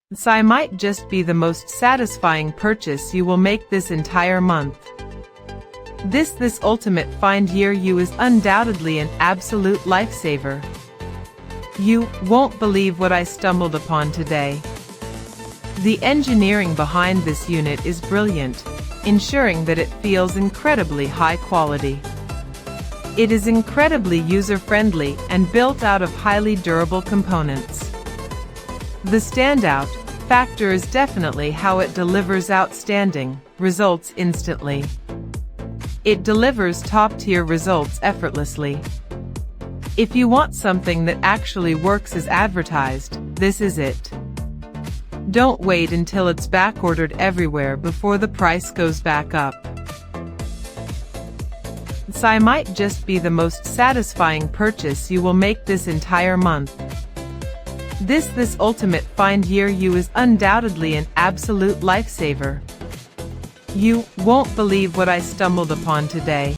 This might just be the most satisfying purchase you will make this entire month. This ultimate find year you is undoubtedly an absolute lifesaver. You won't believe what I stumbled upon today. The engineering behind this unit is brilliant, ensuring that it feels incredibly high quality. It is incredibly user-friendly and built out of highly durable components. The standout factor is definitely how it delivers outstanding results instantly. It delivers top-tier results effortlessly. If you want something that actually works as advertised, this is it. Don't wait until it's back-ordered everywhere before the price goes back up. This might just be the most satisfying purchase you will make this entire month. This ultimate find year you is undoubtedly an absolute lifesaver. You won't believe what I stumbled upon today.